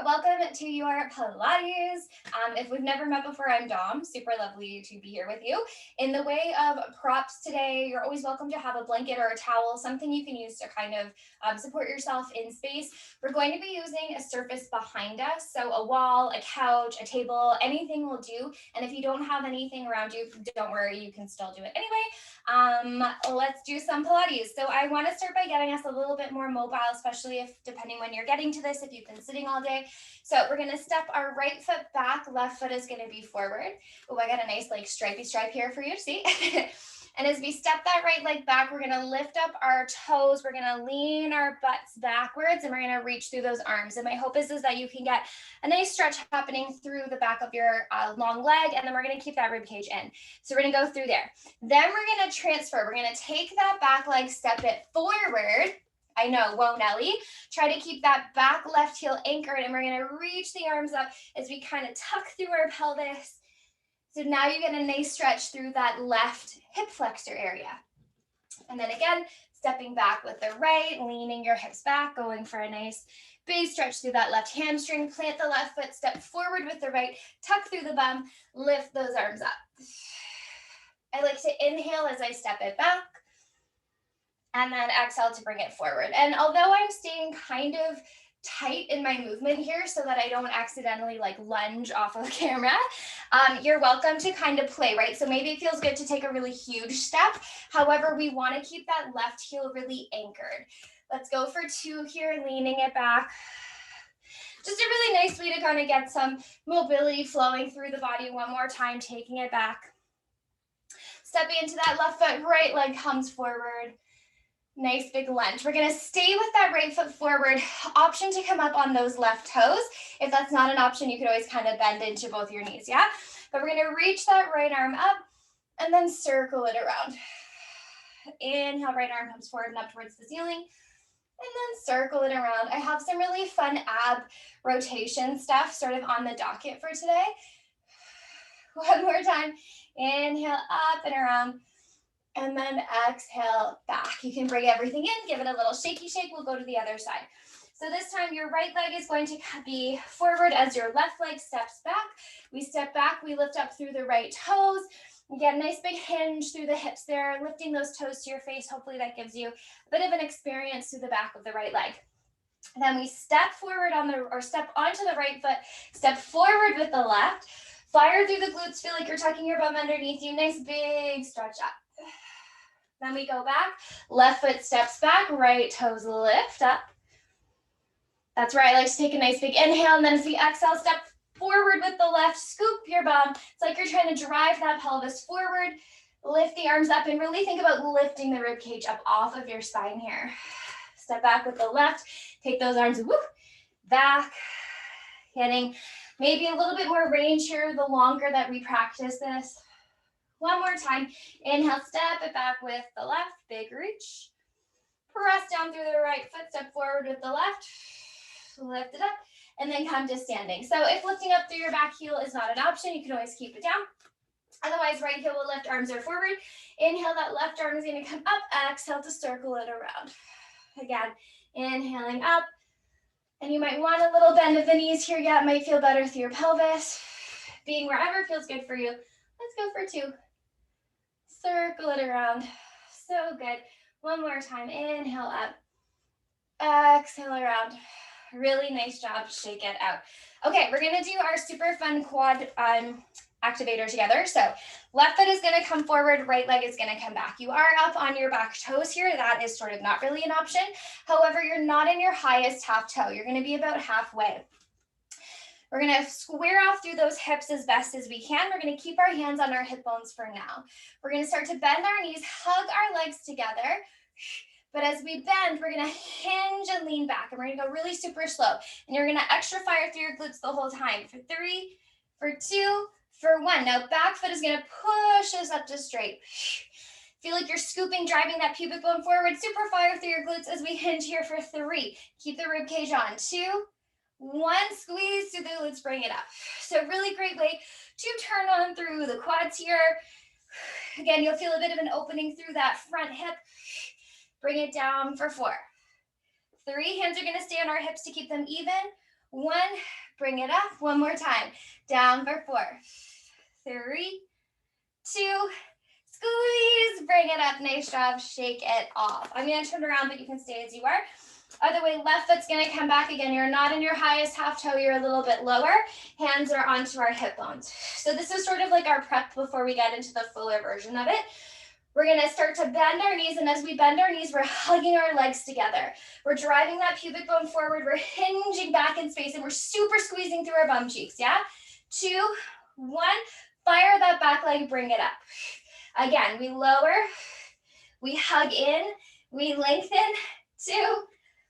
welcome to your Pilates. If we've never met before, I'm Dom. Super lovely to be here with you. In the way of props today, you're always welcome to have a blanket or a towel, something you can use to kind of support yourself in space. We're going to be using a surface behind us, so a wall, a couch, a table, anything will do. And if you don't have anything around you, don't worry, you can still do it anyway. Let's do some Pilates. So I want to start by getting us a little bit more mobile, especially if, depending when you're getting to this, if you've been sitting all day. So we're going to step our right foot back, left foot is going to be forward. Oh, I got a nice like stripy stripe here for you to see. And as we step that right leg back, we're going to lift up our toes. We're going to lean our butts backwards, and we're going to reach through those arms. And my hope is that you can get a nice stretch happening through the back of your long leg, and then we're going to keep that rib cage in. So we're going to go through there. Then we're going to transfer. We're going to take that back leg, step it forward. I know, whoa, Nelly. Try to keep that back left heel anchored, and we're going to reach the arms up as we kind of tuck through our pelvis. So now you get a nice stretch through that left hip flexor area. And then again, stepping back with the right, leaning your hips back, going for a nice big stretch through that left hamstring. Plant the left foot, step forward with the right, tuck through the bum, lift those arms up. I like to inhale as I step it back, and then exhale to bring it forward. And although I'm staying kind of tight in my movement here so that I don't accidentally like lunge off of the camera, you're welcome to kind of play, right? So maybe it feels good to take a really huge step. However, we want to keep that left heel really anchored. Let's go for 2 here, leaning it back. Just a really nice way to kind of get some mobility flowing through the body. One more time, taking it back. Stepping into that left foot, right leg comes forward. Nice big lunge. We're going to stay with that right foot forward. Option to come up on those left toes. If that's not an option, you could always kind of bend into both your knees, yeah? But we're going to reach that right arm up and then circle it around. Inhale, right arm comes forward and up towards the ceiling. And then circle it around. I have some really fun ab rotation stuff sort of on the docket for today. One more time. Inhale, up and around. And then exhale back. You can bring everything in, give it a little shaky shake. We'll go to the other side. So this time your right leg is going to be forward as your left leg steps back. We step back, we lift up through the right toes. You get a nice big hinge through the hips there, lifting those toes to your face. Hopefully that gives you a bit of an experience through the back of the right leg. Then we step forward step onto the right foot, step forward with the left. Fire through the glutes, feel like you're tucking your bum underneath you. Nice big stretch up. Then we go back, left foot steps back, right toes lift up. That's right, I like to take a nice big inhale, and then as we exhale, step forward with the left, scoop your bum. It's like you're trying to drive that pelvis forward, lift the arms up, and really think about lifting the rib cage up off of your spine here. Step back with the left, take those arms back, getting maybe a little bit more range here the longer that we practice this. One more time. Inhale, step it back with the left, big reach. Press down through the right foot, step forward with the left, lift it up, and then come to standing. So if lifting up through your back heel is not an option, you can always keep it down. Otherwise, right heel will lift, arms are forward. Inhale, that left arm is going to come up. Exhale to circle it around. Again, inhaling up. And you might want a little bend of the knees here. Yeah, it might feel better through your pelvis. Being wherever feels good for you. Let's go for 2. Circle it around. So good. One more time. Inhale up. Exhale around. Really nice job. Shake it out. Okay, we're going to do our super fun quad activator together. So left foot is going to come forward. Right leg is going to come back. You are up on your back toes here. That is sort of not really an option. However, you're not in your highest half toe. You're going to be about halfway. We're going to square off through those hips as best as we can. We're going to keep our hands on our hip bones for now. We're going to start to bend our knees, hug our legs together. But as we bend, we're going to hinge and lean back. And we're going to go really super slow. And you're going to extra fire through your glutes the whole time. For 3, for 2, for 1. Now back foot is going to push us up to straight. Feel like you're scooping, driving that pubic bone forward. Super fire through your glutes as we hinge here for 3. Keep the rib cage on. 2, 1, squeeze through the glutes, bring it up. So really great way to turn on through the quads here. Again, you'll feel a bit of an opening through that front hip. Bring it down for 4. 3, hands are going to stay on our hips to keep them even. 1, bring it up. One more time. Down for 4, 3, 2, squeeze, bring it up. Nice job. Shake it off. I'm going to turn around, but you can stay as you are. Other way, left foot's going to come back again. You're not in your highest half toe. You're a little bit lower. Hands are onto our hip bones. So this is sort of like our prep before we get into the fuller version of it. We're going to start to bend our knees, and as we bend our knees, we're hugging our legs together. We're driving that pubic bone forward. We're hinging back in space, and we're super squeezing through our bum cheeks, yeah? 2, 1, fire that back leg, bring it up. Again, we lower, we hug in, we lengthen. 2,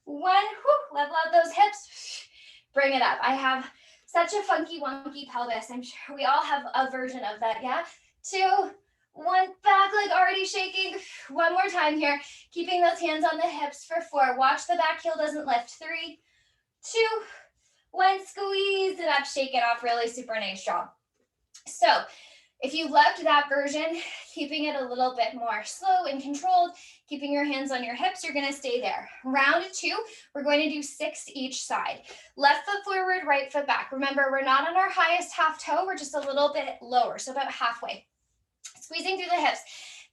1, whew, level out those hips, bring it up. I have such a funky, wonky pelvis. I'm sure we all have a version of that, yeah? 2, 1, back leg already shaking. One more time here, keeping those hands on the hips for 4. Watch the back heel doesn't lift. 3, 2, 1, squeeze it up, shake it off. Really super nice job. So if you loved that version, keeping it a little bit more slow and controlled, keeping your hands on your hips, you're going to stay there. Round 2, we're going to do 6 each side. Left foot forward, right foot back. Remember, we're not on our highest half toe. We're just a little bit lower, so about halfway. Squeezing through the hips.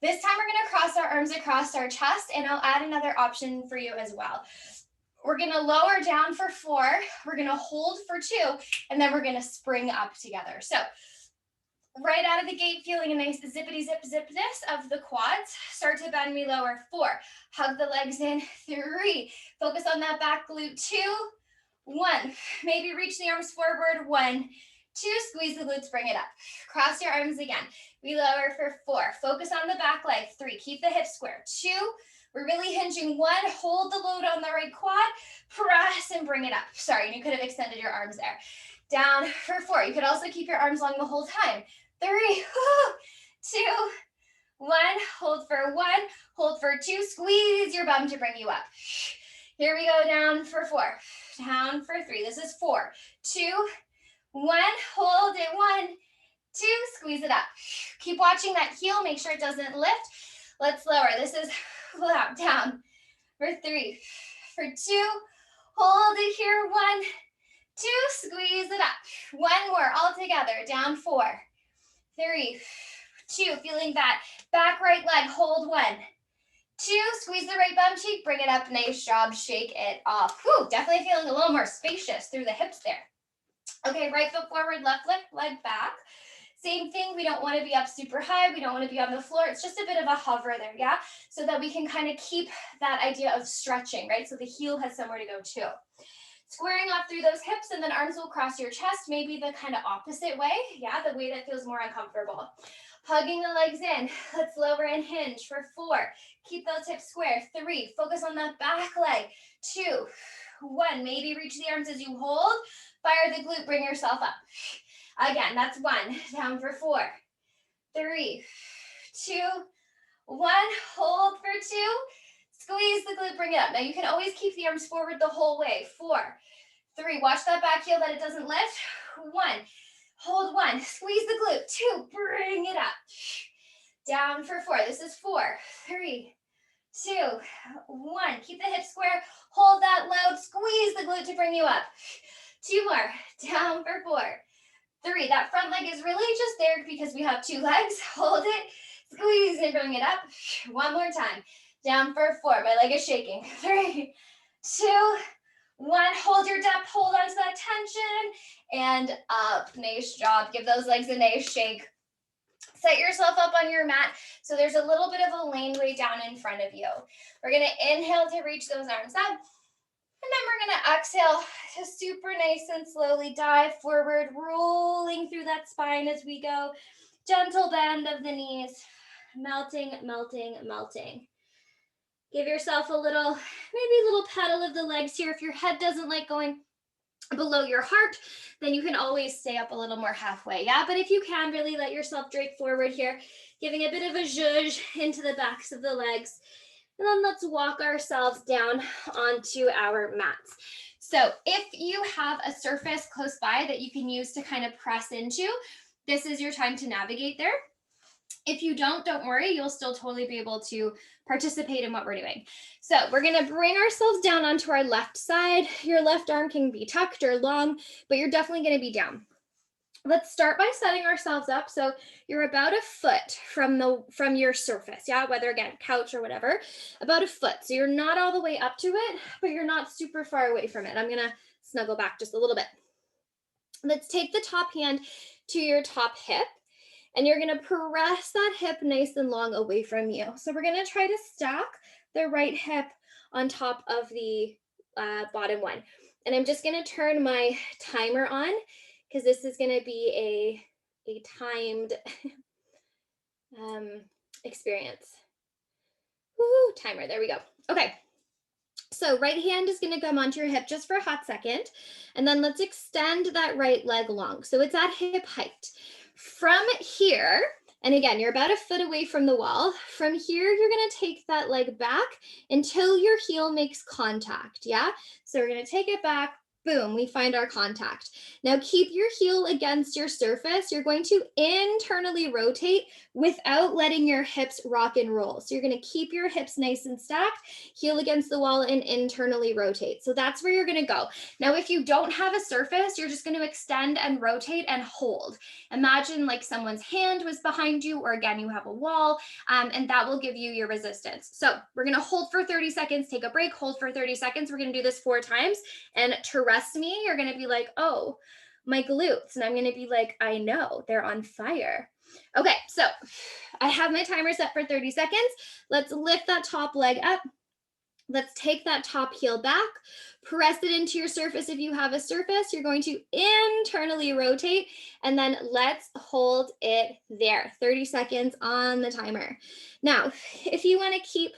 This time we're going to cross our arms across our chest, and I'll add another option for you as well. We're going to lower down for 4. We're going to hold for 2, and then we're going to spring up together. So right out of the gate, feeling a nice zippity zip zipness of the quads. Start to bend, we lower. 4, hug the legs in. 3, focus on that back glute. 2, 1, maybe reach the arms forward. 1, 2, squeeze the glutes, bring it up. Cross your arms again. We lower for 4, focus on the back leg. 3, keep the hips square. 2, we're really hinging. 1, hold the load on the right quad, press and bring it up. Sorry, you could have extended your arms there. Down for 4. You could also keep your arms long the whole time. 3, 2, 1, hold for 1, hold for 2, squeeze your bum to bring you up. Here we go, down for 4, down for 3. This is 4, 2, 1, hold it. 1, 2, squeeze it up. Keep watching that heel, make sure it doesn't lift. Let's lower. This is down for 3, for 2, hold it here. 1, 2, squeeze it up. 1 more, all together, down 4, 3, 2, feeling that back right leg, hold. 1, 2, squeeze the right bum cheek, bring it up, nice job, shake it off. Whew, definitely feeling a little more spacious through the hips there. Okay, right foot forward, left leg back. Same thing, we don't want to be up super high, we don't want to be on the floor, it's just a bit of a hover there, yeah? So that we can kind of keep that idea of stretching, right? So the heel has somewhere to go too. Squaring off through those hips, and then arms will cross your chest, maybe the kind of opposite way, yeah, the way that feels more uncomfortable. Hugging the legs in, let's lower and hinge for 4, keep those hips square. 3, focus on that back leg. 2, 1, maybe reach the arms as you hold, fire the glute, bring yourself up. Again, that's 1, down for 4, 3, 2, 1, hold for 2, squeeze the glute, bring it up. Now you can always keep the arms forward the whole way. 4, 3, watch that back heel that it doesn't lift. 1, hold. 1, squeeze the glute. 2, bring it up. Down for 4, this is 4, 3, 2, 1, keep the hips square, hold that load, squeeze the glute to bring you up. 2 more, down for 4, 3, that front leg is really just there because we have 2 legs, hold it, squeeze and bring it up. 1 more time, down for 4, my leg is shaking. 3, 2, 1, hold your depth, hold on to that tension, and up. Nice job. Give those legs a nice shake. Set yourself up on your mat so there's a little bit of a laneway down in front of you. We're going to inhale to reach those arms up, and then we're going to exhale to super nice and slowly dive forward, rolling through that spine as we go. Gentle bend of the knees, melting, melting, melting. Give yourself a little, maybe a little pedal of the legs here. If your head doesn't like going below your heart, then you can always stay up a little more halfway, yeah? But if you can, really let yourself drape forward here, giving a bit of a zhuzh into the backs of the legs. And then let's walk ourselves down onto our mats. So if you have a surface close by that you can use to kind of press into, this is your time to navigate there. If you don't worry, you'll still totally be able to participate in what we're doing. So we're gonna bring ourselves down onto our left side. Your left arm can be tucked or long, but you're definitely gonna be down. Let's start by setting ourselves up so you're about a foot from your surface, yeah, whether again couch or whatever, about a foot. So you're not all the way up to it, but you're not super far away from it. I'm gonna snuggle back just a little bit. Let's take the top hand to your top hip, and you're gonna press that hip nice and long away from you. So we're gonna try to stack the right hip on top of the bottom one. And I'm just gonna turn my timer on because this is gonna be a timed experience. Woo, timer, there we go. Okay, so right hand is going to come onto your hip just for a hot second. And then let's extend that right leg long. So it's at hip height. From here, and again, you're about a foot away from the wall. From here, you're going to take that leg back until your heel makes contact. Yeah. So we're going to take it back. Boom, we find our contact. Now keep your heel against your surface. You're going to internally rotate without letting your hips rock and roll. So you're going to keep your hips nice and stacked, heel against the wall, and internally rotate. So that's where you're going to go. Now, if you don't have a surface, you're just going to extend and rotate and hold. Imagine like someone's hand was behind you, or again, you have a wall, and that will give you your resistance. So we're going to hold for 30 seconds, take a break, hold for 30 seconds. We're going to do this 4 times. And trust me, you're going to be like, oh, my glutes. And I'm going to be like, I know, they're on fire. Okay, so I have my timer set for 30 seconds. Let's lift that top leg up. Let's take that top heel back, press it into your surface. If you have a surface, you're going to internally rotate, and then let's hold it there. 30 seconds on the timer. Now, if you want to keep,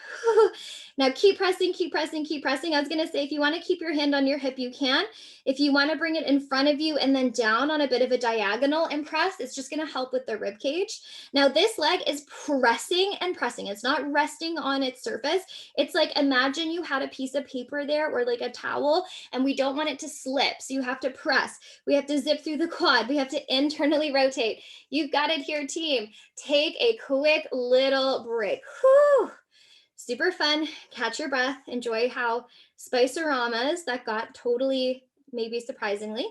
now keep pressing, keep pressing, keep pressing. I was going to say, if you want to keep your hand on your hip, you can. If you want to bring it in front of you and then down on a bit of a diagonal and press, it's just going to help with the rib cage. Now, this leg is pressing and pressing. It's not resting on its surface. It's like, imagine you had a piece of paper there or like a towel, and we don't want it to slip. So you have to press. We have to zip through the quad. We have to internally rotate. You've got it here, team. Take a quick little break. Whew. Super fun. Catch your breath. Enjoy how Spice-O-Ramas that got totally, maybe surprisingly.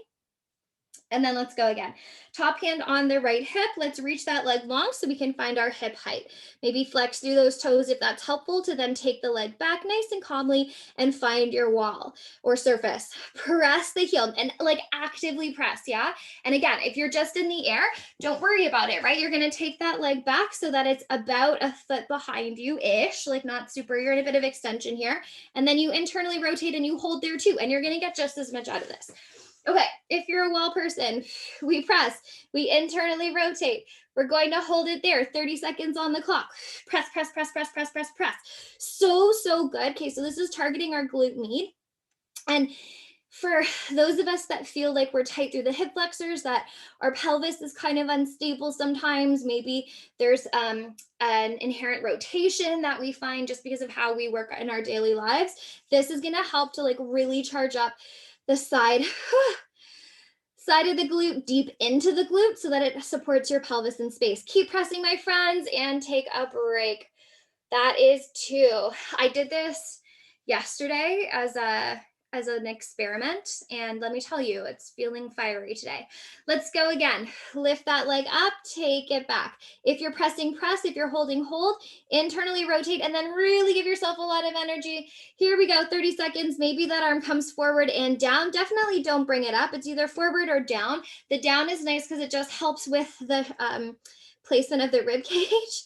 And then let's go again. Top hand on the right hip. Let's reach that leg long so we can find our hip height. Maybe flex through those toes if that's helpful, to then take the leg back nice and calmly and find your wall or surface. Press the heel and like actively press, yeah? And again, if you're just in the air, don't worry about it, right? You're gonna take that leg back so that it's about a foot behind you-ish, like not super, you're in a bit of extension here. And then you internally rotate and you hold there too, and you're gonna get just as much out of this. Okay, if you're a wall person, we press, we internally rotate. We're going to hold it there, 30 seconds on the clock. Press, press, press, press, press, press, press. So good. Okay, so this is targeting our glute med. And for those of us that feel like we're tight through the hip flexors, that our pelvis is kind of unstable sometimes, maybe there's an inherent rotation that we find just because of how we work in our daily lives, this is going to help to like really charge up the side of the glute, deep into the glute, so that it supports your pelvis in space. Keep pressing, my friends, and take a break. That is 2. I did this yesterday as an experiment, and let me tell you, it's feeling fiery today. Let's go again. Lift that leg up, take it back. If you're pressing, press. If you're holding, hold. Internally rotate, and then really give yourself a lot of energy. Here we go, 30 seconds. Maybe that arm comes forward and down. Definitely don't bring it up. It's either forward or down. The down is nice because it just helps with the placement of the rib cage.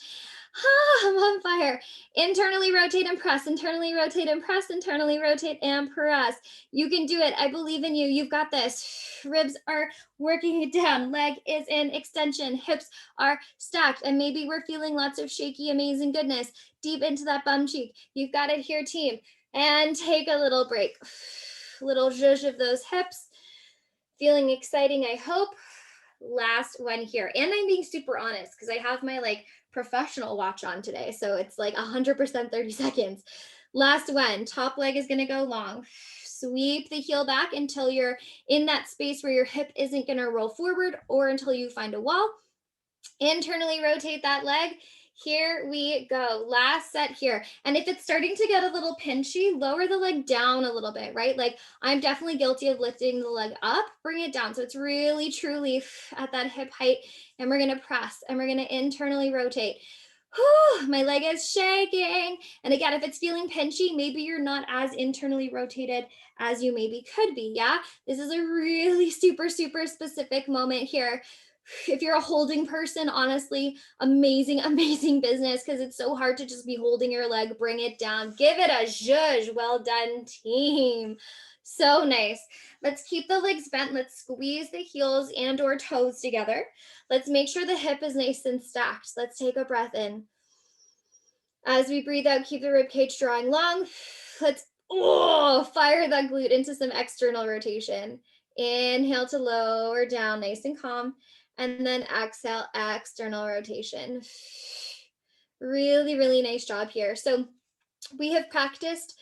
I'm on fire. Internally rotate and press, internally rotate and press, internally rotate and press. You can do it. I believe in you. You've got this. Ribs are working it down. Leg is in extension. Hips are stacked. And maybe we're feeling lots of shaky, amazing goodness deep into that bum cheek. You've got it here, team. And take a little break. Little zhuzh of those hips. Feeling exciting, I hope. Last one here. And I'm being super honest because I have my like professional watch on today. So it's like 100% 30 seconds. Last one, top leg is gonna go long. Sweep the heel back until you're in that space where your hip isn't gonna roll forward or until you find a wall. Internally rotate that leg. Here we go. Last set here. And if it's starting to get a little pinchy, lower the leg down a little bit, right? Like I'm definitely guilty of lifting the leg up, bring it down. So it's really, truly at that hip height. And we're going to press and we're going to internally rotate. Whew, my leg is shaking. And again, if it's feeling pinchy, maybe you're not as internally rotated as you maybe could be. Yeah. This is a really super, super specific moment here. If you're a holding person, honestly, amazing, amazing business, because it's so hard to just be holding your leg. Bring it down. Give it a zhuzh. Well done, team. So nice. Let's keep the legs bent. Let's squeeze the heels and or toes together. Let's make sure the hip is nice and stacked. Let's take a breath in. As we breathe out, keep the rib cage drawing long. Let's fire that glute into some external rotation. Inhale to lower down, nice and calm. And then exhale, external rotation. Really, really nice job here. So we have practiced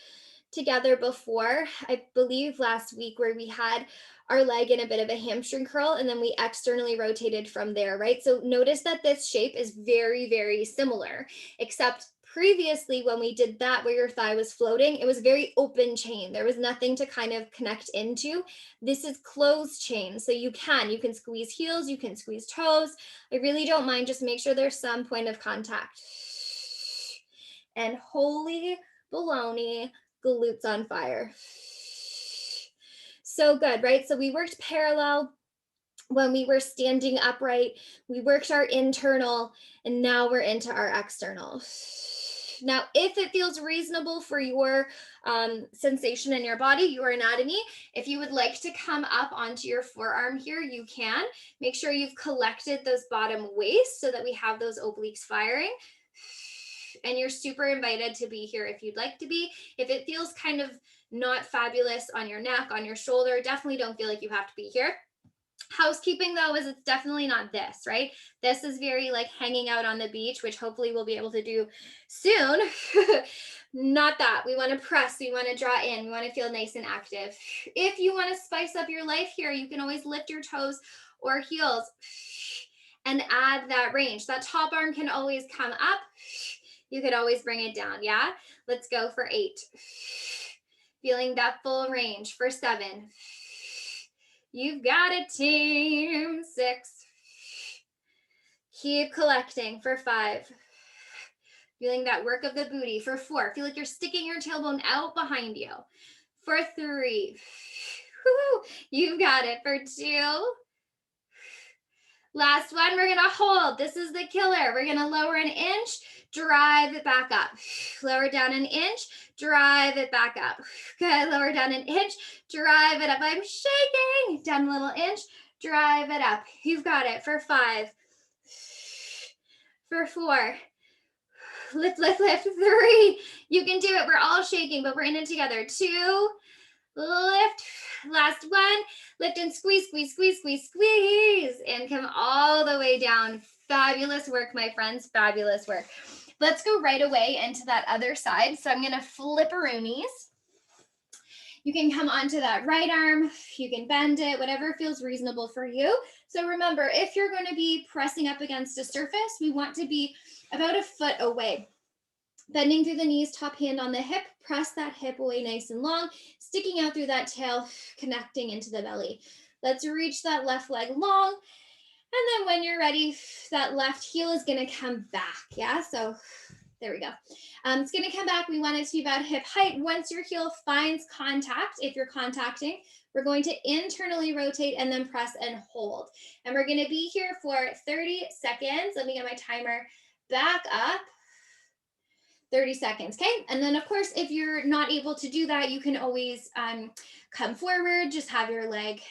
together before, I believe last week, where we had our leg in a bit of a hamstring curl and then we externally rotated from there, right? So notice that this shape is very, very similar, except previously when we did that where your thigh was floating, it was very open chain. There was nothing to kind of connect into. This is closed chain. So you can squeeze heels, you can squeeze toes. I really don't mind. Just make sure there's some point of contact. And holy baloney, glutes on fire. So good, right? So we worked parallel when we were standing upright. We worked our internal, and now we're into our external. Now, if it feels reasonable for your sensation in your body, your anatomy, if you would like to come up onto your forearm here, you can. Make sure you've collected those bottom waists so that we have those obliques firing. And you're super invited to be here if you'd like to be. If it feels kind of not fabulous on your neck, on your shoulder, definitely don't feel like you have to be here. Housekeeping though is it's definitely not this, right? This is very like hanging out on the beach, which hopefully we'll be able to do soon. Not that. We want to press, we want to draw in, we want to feel nice and active. If you want to spice up your life here, you can always lift your toes or heels and add that range. That top arm can always come up. You could always bring it down, yeah? Let's go for 8. Feeling that full range for 7. You've got it, team. 6. Keep collecting for 5. Feeling that work of the booty for 4. Feel like you're sticking your tailbone out behind you. For 3. Woo, you've got it for 2. Last one, we're gonna hold. This is the killer. We're gonna lower an inch, drive it back up. Lower down an inch, drive it back up. Good, lower down an inch, drive it up. I'm shaking. Down a little inch, drive it up. You've got it for 5. For 4. Lift, lift, lift. 3. You can do it. We're all shaking, but we're in it together. 2. Lift. Last one. Lift and squeeze, squeeze, squeeze, squeeze, squeeze. And come all the way down. Fabulous work, my friends. Fabulous work. Let's go right away into that other side. So I'm going to flip-a-roonies. You can come onto that right arm. You can bend it, whatever feels reasonable for you. So remember, if you're going to be pressing up against a surface, we want to be about a foot away. Bending through the knees, top hand on the hip, press that hip away nice and long, sticking out through that tail, connecting into the belly. Let's reach that left leg long. And then when you're ready, that left heel is gonna come back, yeah? So there we go. It's gonna come back. We want it to be about hip height. Once your heel finds contact, if you're contacting, we're going to internally rotate and then press and hold. And we're gonna be here for 30 seconds. Let me get my timer back up. 30 seconds, okay? And then of course, if you're not able to do that, you can always come forward, just have your leg,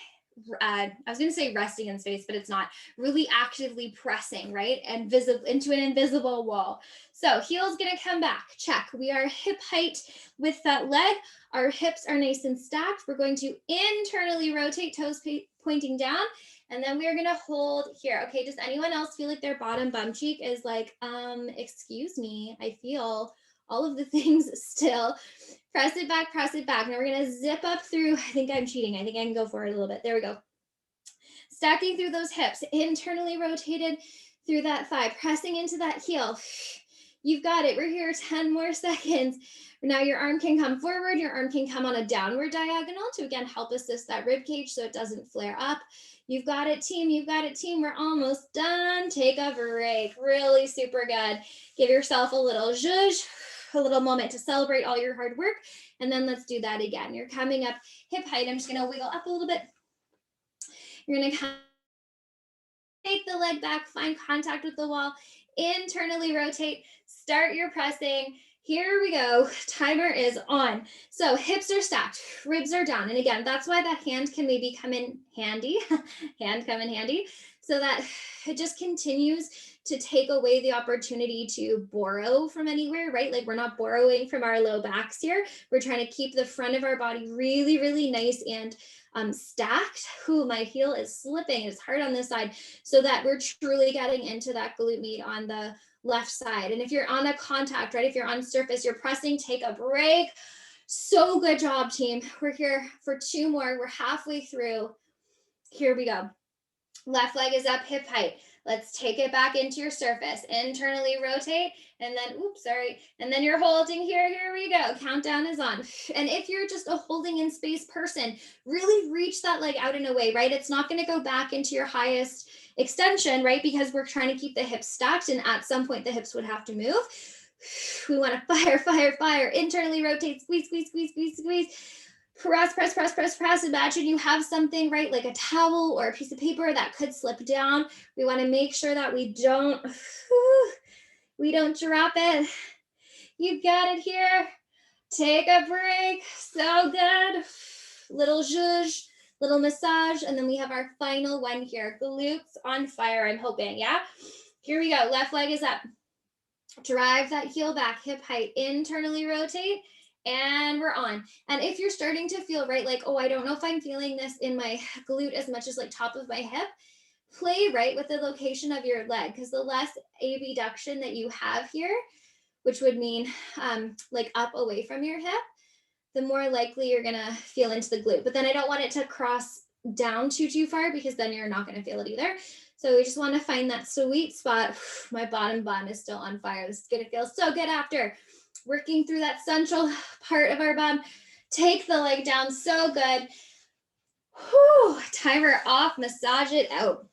I was gonna say resting in space, but it's not, really actively pressing, right? And visible into an invisible wall. So heel's gonna come back, check. We are hip height with that leg. Our hips are nice and stacked. We're going to internally rotate, toes pointing down. And then we're gonna hold here. Okay, does anyone else feel like their bottom bum cheek is like, excuse me, I feel all of the things still. Press it back, press it back. Now we're gonna zip up through, I think I'm cheating. I think I can go for it a little bit. There we go. Stacking through those hips, internally rotated, through that thigh, pressing into that heel. You've got it. We're here 10 more seconds. Now your arm can come forward. Your arm can come on a downward diagonal to, again, help assist that rib cage so it doesn't flare up. You've got it, team. You've got it, team. We're almost done. Take a break. Really super good. Give yourself a little zhuzh, a little moment to celebrate all your hard work. And then let's do that again. You're coming up hip height. I'm just going to wiggle up a little bit. You're going to take the leg back, find contact with the wall, internally rotate, start your pressing. Here we go. Timer is on. So hips are stacked, ribs are down. And again, that's why that hand can maybe come in handy, so that it just continues to take away the opportunity to borrow from anywhere, right? Like we're not borrowing from our low backs here. We're trying to keep the front of our body really, really nice and stacked. Ooh, my heel is slipping. It's hard on this side, so that we're truly getting into that glute med on the left side. And if you're on a contact, right, if you're on surface, you're pressing, take a break. So good job, team. We're here for 2 more. We're halfway through. Here we go. Left leg is up, hip height. Let's take it back into your surface. Internally rotate, and then, oops, sorry. And then you're holding here. Here we go. Countdown is on. And if you're just a holding in space person, really reach that leg out and away, right? It's not going to go back into your highest extension, right? Because we're trying to keep the hips stacked, and at some point the hips would have to move. We want to fire, fire, fire. Internally rotate, squeeze, squeeze, squeeze, squeeze, squeeze. Press, press, press, press, press. Imagine you have something, right, like a towel or a piece of paper that could slip down. We want to make sure that we don't drop it. You got it here. Take a break. So good. Little zhuzh, little massage, and then we have our final one here. Glutes on fire, I'm hoping, yeah? Here we go. Left leg is up. Drive that heel back, hip height, internally rotate. And we're on. And if you're starting to feel, right, like, oh, I don't know if I'm feeling this in my glute as much as like top of my hip, play right with the location of your leg, because the less abduction that you have here, which would mean like up away from your hip, the more likely you're gonna feel into the glute. But then I don't want it to cross down too far, because then you're not gonna feel it either. So we just want to find that sweet spot. My bottom bun is still on fire. This is gonna feel so good after. Working through that central part of our bum. Take the leg down, so good. Whew, timer off, massage it out.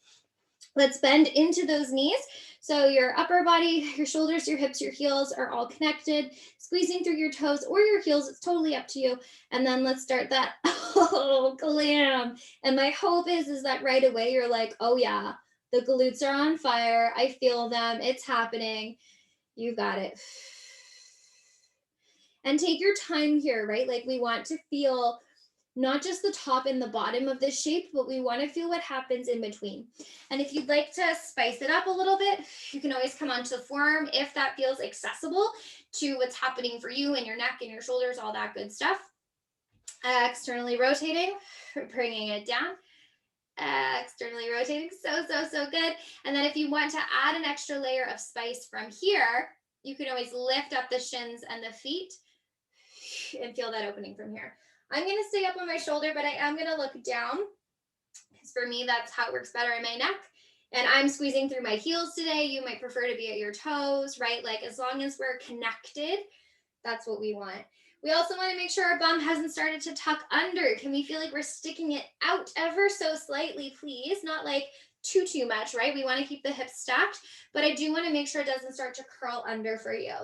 Let's bend into those knees. So your upper body, your shoulders, your hips, your heels are all connected, squeezing through your toes or your heels. It's totally up to you. And then let's start that, oh, glam. And my hope is that right away you're like, oh yeah, the glutes are on fire. I feel them, it's happening. You got it. And take your time here, right? Like we want to feel not just the top and the bottom of this shape, but we want to feel what happens in between. And if you'd like to spice it up a little bit, you can always come onto the forearm if that feels accessible to what's happening for you and your neck and your shoulders, all that good stuff. Externally rotating, bringing it down. Externally rotating, so good. And then if you want to add an extra layer of spice from here, you can always lift up the shins and the feet and feel that opening from here. I'm going to stay up on my shoulder, but I am going to look down, because for me, that's how it works better in my neck. And I'm squeezing through my heels today. You might prefer to be at your toes, right? Like as long as we're connected, that's what we want. We also want to make sure our bum hasn't started to tuck under. Can we feel like we're sticking it out ever so slightly, please? Not like too much, right? We want to keep the hips stacked, but I do want to make sure it doesn't start to curl under for you.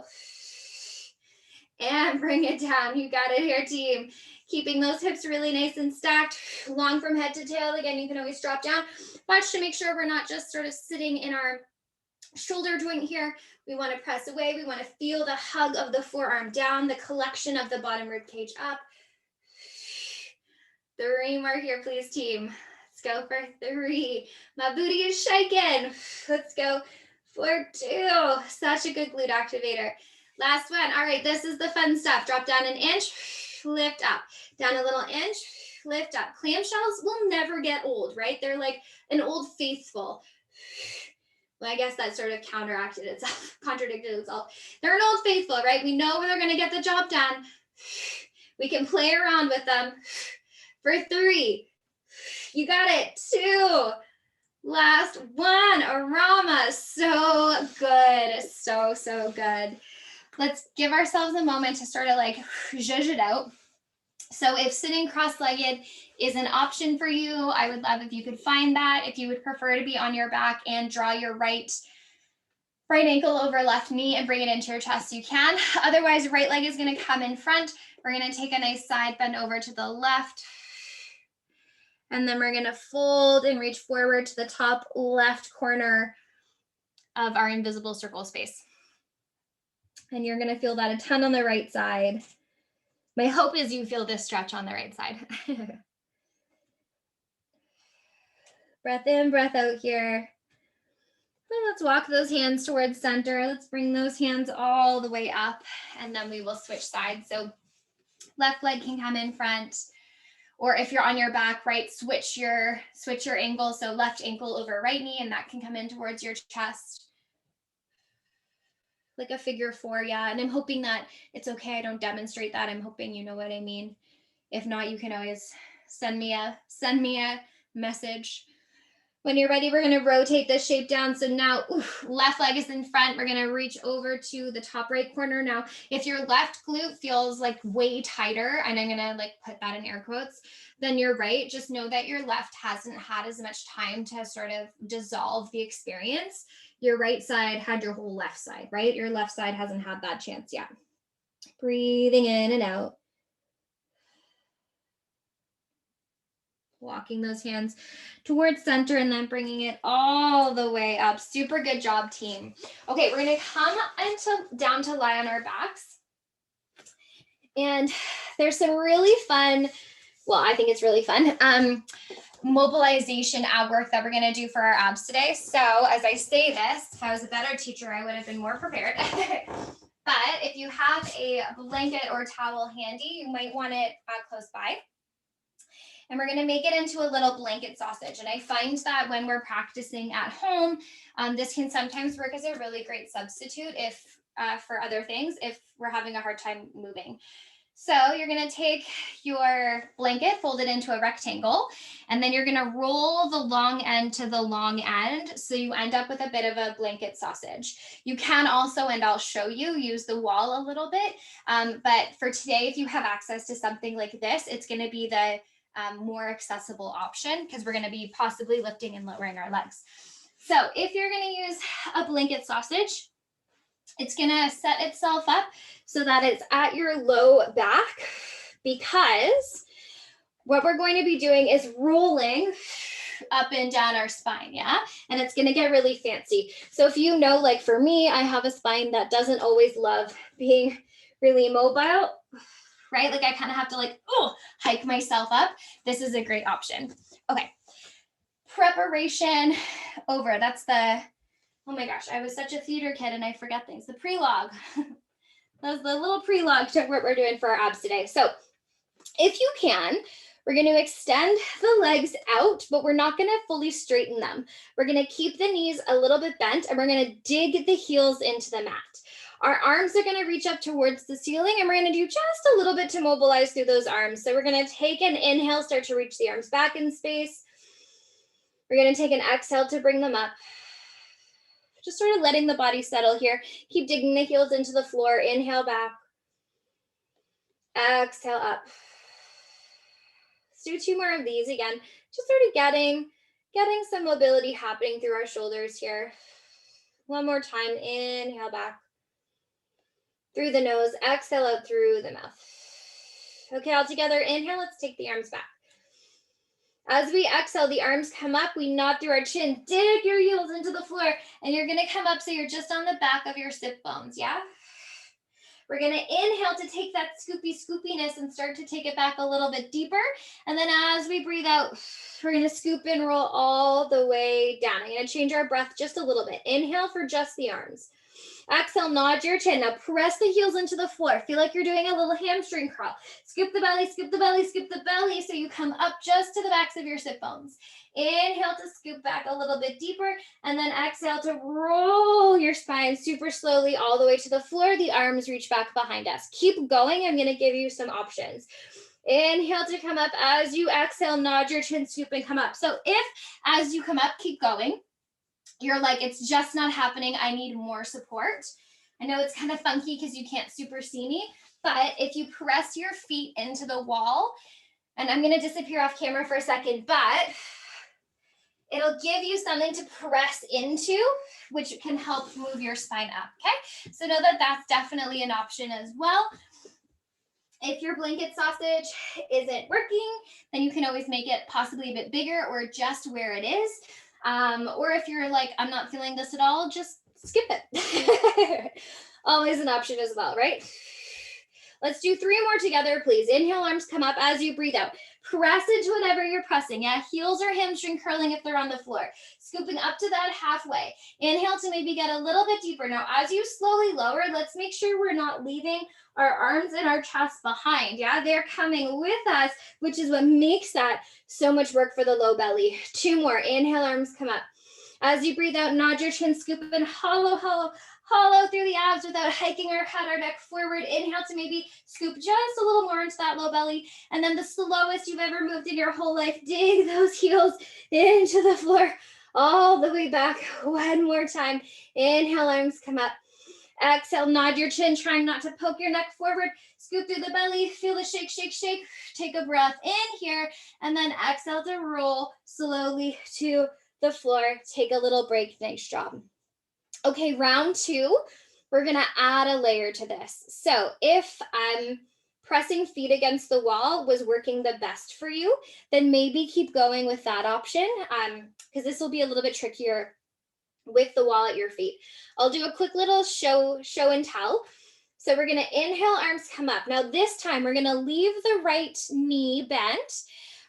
And bring it down. You got it here, team. Keeping those hips really nice and stacked, long from head to tail. Again, you can always drop down. Watch to make sure we're not just sort of sitting in our shoulder joint here. We want to press away. We want to feel the hug of the forearm down, the collection of the bottom rib cage up. 3 more here, please, team. Let's go for 3. My booty is shaking. Let's go for 2. Such a good glute activator. Last one. All right, this is the fun stuff. Drop down an inch, lift up. Down a little inch, lift up. Clamshells will never get old, right? They're like an old faithful. Well, I guess that sort of contradicted itself. They're an old faithful, right? We know they're going to get the job done. We can play around with them. For 3. You got it. 2. Last one, Arama. So good. So good. Let's give ourselves a moment to sort of like zhuzh it out. So if sitting cross-legged is an option for you, I would love if you could find that. If you would prefer to be on your back and draw your right ankle over left knee and bring it into your chest, you can. Otherwise, right leg is going to come in front. We're going to take a nice side bend over to the left. And then we're going to fold and reach forward to the top left corner of our invisible circle space. And you're going to feel that a ton on the right side. My hope is you feel this stretch on the right side. Breath in, breath out here. And let's walk those hands towards center. Let's bring those hands all the way up, and then we will switch sides. So left leg can come in front, or if you're on your back, right, switch your ankle. So left ankle over right knee, and that can come in towards your chest. Like a figure four, yeah. And I'm hoping that it's okay. I don't demonstrate that. I'm hoping you know what I mean. If not, you can always send me a message. When you're ready, we're going to rotate this shape down. So now left leg is in front. We're going to reach over to the top right corner. Now, if your left glute feels like way tighter, and I'm going to like put that in air quotes, then your right, just know that your left hasn't had as much time to sort of dissolve the experience. Your right side had your whole left side, right? Your left side hasn't had that chance yet. Breathing in and out. Walking those hands towards center and then bringing it all the way up. Super good job, team. Okay, we're going to come down to lie on our backs. And there's some really fun, well, I think it's really fun, mobilization ab work that we're going to do for our abs today. So as I say this, if I was a better teacher, I would have been more prepared. But if you have a blanket or towel handy, you might want it close by. And we're going to make it into a little blanket sausage. And I find that when we're practicing at home, this can sometimes work as a really great substitute if for other things, if we're having a hard time moving. So you're going to take your blanket, fold it into a rectangle, and then you're going to roll the long end to the long end. So you end up with a bit of a blanket sausage. You can also, and I'll show you, use the wall a little bit. But for today, if you have access to something like this, it's going to be the more accessible option because we're going to be possibly lifting and lowering our legs. So if you're going to use a blanket sausage, it's going to set itself up so that it's at your low back, because what we're going to be doing is rolling up and down our spine, yeah? And it's going to get really fancy. So if you know, like for me, I have a spine that doesn't always love being really mobile, right? Like I kind of have to like, hike myself up. This is a great option. Okay. Preparation over. That's the, oh my gosh, I was such a theater kid and I forget things. The pre-log. That's the little pre-log to what we're doing for our abs today. So if you can, we're going to extend the legs out, but we're not going to fully straighten them. We're going to keep the knees a little bit bent and we're going to dig the heels into the mat. Our arms are going to reach up towards the ceiling and we're going to do just a little bit to mobilize through those arms. So we're going to take an inhale, start to reach the arms back in space. We're going to take an exhale to bring them up. Just sort of letting the body settle here. Keep digging the heels into the floor. Inhale back. Exhale up. Let's do 2 more of these again. Just sort of getting some mobility happening through our shoulders here. 1 more time. Inhale back. Through the nose. Exhale out through the mouth. Okay, all together. Inhale. Let's take the arms back. As we exhale, the arms come up, we nod through our chin, dig your heels into the floor, and you're gonna come up so you're just on the back of your sit bones, yeah? We're gonna inhale to take that scoopiness and start to take it back a little bit deeper. And then as we breathe out, we're gonna scoop and roll all the way down. I'm gonna change our breath just a little bit. Inhale for just the arms. Exhale, nod your chin. Now press the heels into the floor. Feel like you're doing a little hamstring crawl. Scoop the belly, scoop the belly, scoop the belly so you come up just to the backs of your sit bones. Inhale to scoop back a little bit deeper, and then exhale to roll your spine super slowly all the way to the floor. The arms reach back behind us. Keep going. I'm going to give you some options. Inhale to come up. As you exhale, nod your chin, scoop, and come up. So if, as you come up, keep going, you're like, it's just not happening, I need more support. I know it's kind of funky because you can't super see me, but if you press your feet into the wall, and I'm going to disappear off camera for a second, but it'll give you something to press into, which can help move your spine up, okay? So know that that's definitely an option as well. If your blanket sausage isn't working, then you can always make it possibly a bit bigger or just where it is. Or if you're like, I'm not feeling this at all, just skip it. Always an option as well, right? Let's do 3 more together, please. Inhale, arms come up as you breathe out. Press into whatever you're pressing. Yeah, heels or hamstring curling if they're on the floor. Scooping up to that halfway. Inhale to maybe get a little bit deeper. Now, as you slowly lower, let's make sure we're not leaving our arms and our chest behind. Yeah, they're coming with us, which is what makes that so much work for the low belly. 2 more. Inhale, arms come up. As you breathe out, nod your chin, scoop and hollow, hollow, hollow through the abs without hiking our head or neck forward. Inhale to maybe scoop just a little more into that low belly. And then the slowest you've ever moved in your whole life, dig those heels into the floor all the way back. 1 more time. Inhale, arms come up. Exhale, nod your chin, trying not to poke your neck forward. Scoop through the belly, feel the shake, shake, shake. Take a breath in here, and then exhale to roll slowly to the floor. Take a little break. Nice job. Okay, round 2, we're gonna add a layer to this. So if I'm pressing feet against the wall was working the best for you, then maybe keep going with that option, because this will be a little bit trickier with the wall at your feet. I'll do a quick little show and tell. So we're gonna inhale, arms come up. Now this time we're gonna leave the right knee bent.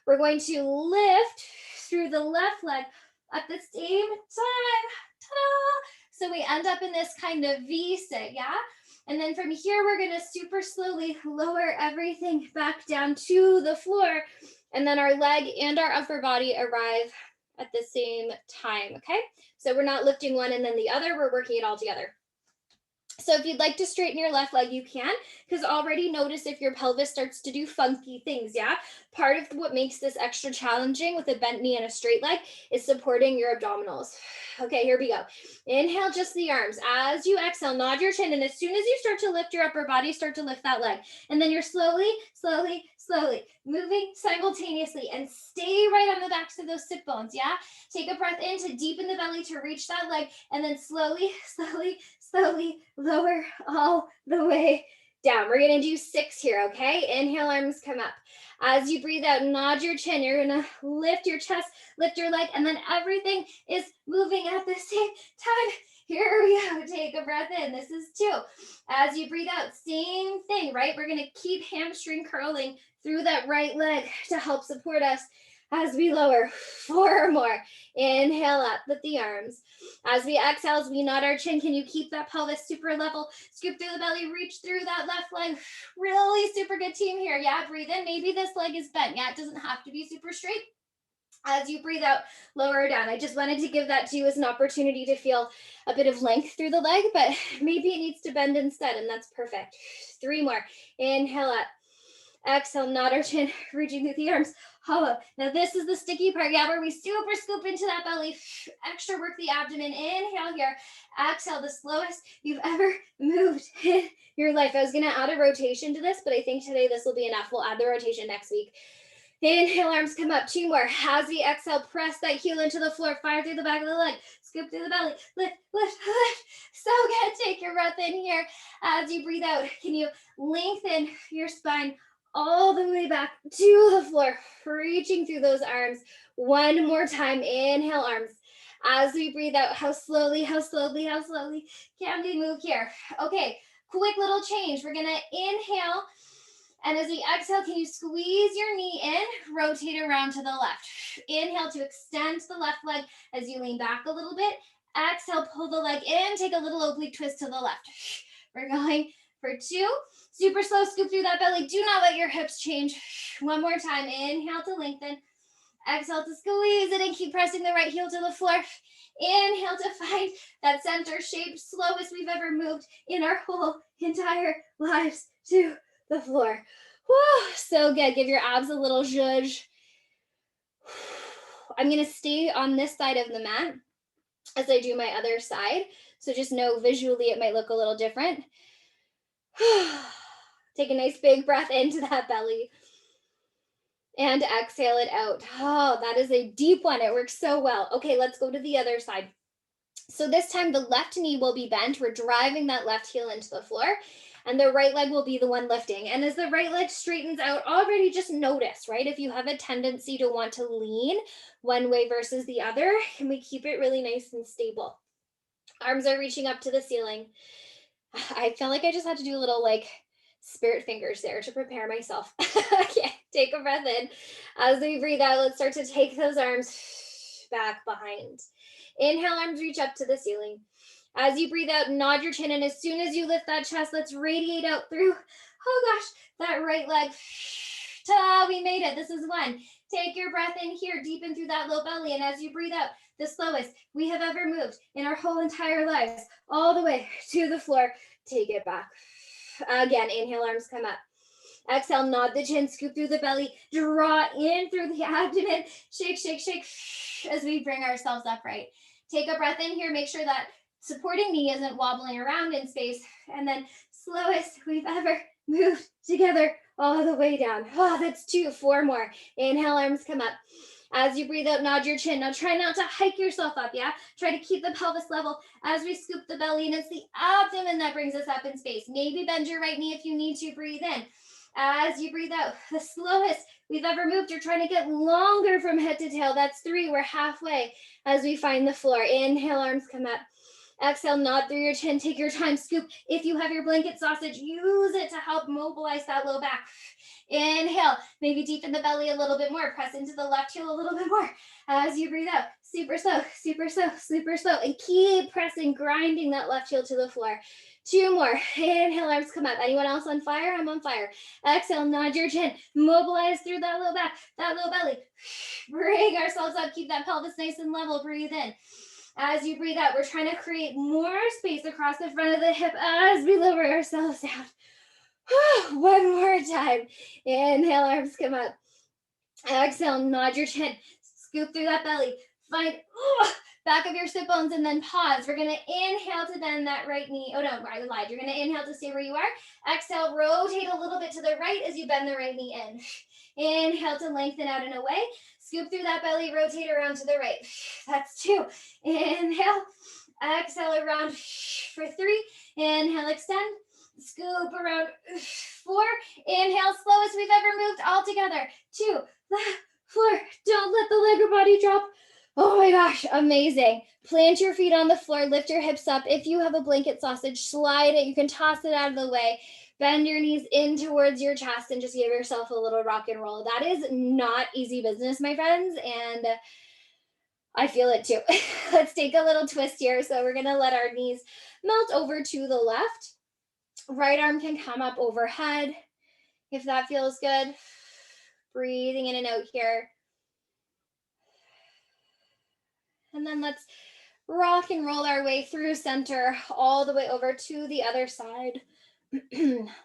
We're going to lift through the left leg at the same time. Ta-da! So we end up in this kind of V-sit, yeah? And then from here, we're gonna super slowly lower everything back down to the floor. And then our leg and our upper body arrive at the same time, okay? So we're not lifting one and then the other, we're working it all together. So if you'd like to straighten your left leg, you can, because already notice if your pelvis starts to do funky things, yeah? Part of what makes this extra challenging with a bent knee and a straight leg is supporting your abdominals. Okay, here we go. Inhale, just the arms. As you exhale, nod your chin, and as soon as you start to lift your upper body, start to lift that leg. And then you're slowly, slowly, slowly moving simultaneously, and stay right on the backs of those sit bones, yeah? Take a breath in to deepen the belly to reach that leg, and then slowly, slowly, slowly lower all the way down. We're gonna do 6 here, okay? Inhale, arms come up. As you breathe out, nod your chin. You're gonna lift your chest, lift your leg, and then everything is moving at the same time. Here we go. Take a breath in. This is 2. As you breathe out, same thing, right? We're gonna keep hamstring curling through that right leg to help support us as we lower. 4 more. Inhale up with the arms. As we exhale, as we nod our chin, can you keep that pelvis super level? Scoop through the belly, reach through that left leg. Really super good team here. Yeah, breathe in. Maybe this leg is bent. Yeah, it doesn't have to be super straight. As you breathe out, lower down. I just wanted to give that to you as an opportunity to feel a bit of length through the leg, but maybe it needs to bend instead, and that's perfect. 3 more. Inhale up. Exhale, nod our chin, reaching through the arms, hollow. Now this is the sticky part, yeah, where we super scoop into that belly, extra work the abdomen. Inhale here, exhale, the slowest you've ever moved in your life. I was gonna add a rotation to this, but I think today this will be enough. We'll add the rotation next week. Inhale, arms come up, 2 more. As we exhale, press that heel into the floor, fire through the back of the leg, scoop through the belly, lift, lift, lift. So good, take your breath in here. As you breathe out, can you lengthen your spine all the way back to the floor, reaching through those arms. 1 more time, inhale, arms. As we breathe out, how slowly can we move here? Okay, quick little change. We're gonna inhale, and as we exhale, can you squeeze your knee in, rotate around to the left. Inhale to extend the left leg as you lean back a little bit. Exhale, pull the leg in, take a little oblique twist to the left. We're going for 2. Super slow, scoop through that belly. Do not let your hips change. 1 more time. Inhale to lengthen. Exhale to squeeze it and keep pressing the right heel to the floor. Inhale to find that center shape, slowest we've ever moved in our whole entire lives to the floor. Whew, so good. Give your abs a little zhuzh. I'm going to stay on this side of the mat as I do my other side. So just know visually it might look a little different. Take a nice big breath into that belly and exhale it out. Oh, that is a deep one. It works so well. Okay, let's go to the other side. So this time the left knee will be bent. We're driving that left heel into the floor, and the right leg will be the one lifting. And as the right leg straightens out, already just notice, right? If you have a tendency to want to lean one way versus the other, can we keep it really nice and stable? Arms are reaching up to the ceiling. I feel like I just had to do a little like spirit fingers there to prepare myself. Okay, take a breath in. As we breathe out, let's start to take those arms back behind. Inhale, arms reach up to the ceiling. As you breathe out, nod your chin, and as soon as you lift that chest, let's radiate out through, oh gosh, that right leg. Ta-da, we made it. This is one. Take your breath in here, deepen through that low belly, and as you breathe out, the slowest we have ever moved in our whole entire lives, all the way to the floor. Take it back. Again, inhale, arms come up. Exhale, nod the chin, scoop through the belly, draw in through the abdomen, shake, shake, shake, as we bring ourselves upright. Take a breath in here, make sure that supporting knee isn't wobbling around in space, and then slowest we've ever moved together all the way down. Oh, that's 2, 4 more. Inhale, arms come up. As you breathe out, nod your chin. Now try not to hike yourself up, yeah? Try to keep the pelvis level as we scoop the belly, and it's the abdomen that brings us up in space. Maybe bend your right knee if you need to. Breathe in. As you breathe out, the slowest we've ever moved. You're trying to get longer from head to tail. That's 3. We're halfway as we find the floor. Inhale, arms come up. Exhale, nod through your chin. Take your time, scoop. If you have your blanket sausage, use it to help mobilize that low back. Inhale, maybe deepen the belly a little bit more. Press into the left heel a little bit more as you breathe out. Super slow, super slow, super slow. And keep pressing, grinding that left heel to the floor. 2 more. Inhale, arms come up. Anyone else on fire? I'm on fire. Exhale, nod your chin. Mobilize through that low back, that low belly. Bring ourselves up. Keep that pelvis nice and level. Breathe in. As you breathe out, we're trying to create more space across the front of the hip as we lower ourselves down. One more time. Inhale, arms come up. Exhale, nod your chin. Scoop through that belly. Find back of your sit bones and then pause. We're going to inhale to bend that right knee. Oh, no, I lied. You're going to inhale to stay where you are. Exhale, rotate a little bit to the right as you bend the right knee in. Inhale to lengthen out and away. Scoop through that belly, rotate around to the right. That's 2. Inhale. Exhale around for 3. Inhale, extend. Scoop around 4. Inhale, slowest we've ever moved all together. 2, 4. Don't let the leg or body drop. Oh my gosh, amazing. Plant your feet on the floor, lift your hips up. If you have a blanket sausage, slide it. You can toss it out of the way. Bend your knees in towards your chest and just give yourself a little rock and roll. That is not easy business, my friends, and I feel it too. Let's take a little twist here. So we're gonna let our knees melt over to the left. Right arm can come up overhead if that feels good. Breathing in and out here. And then let's rock and roll our way through center all the way over to the other side.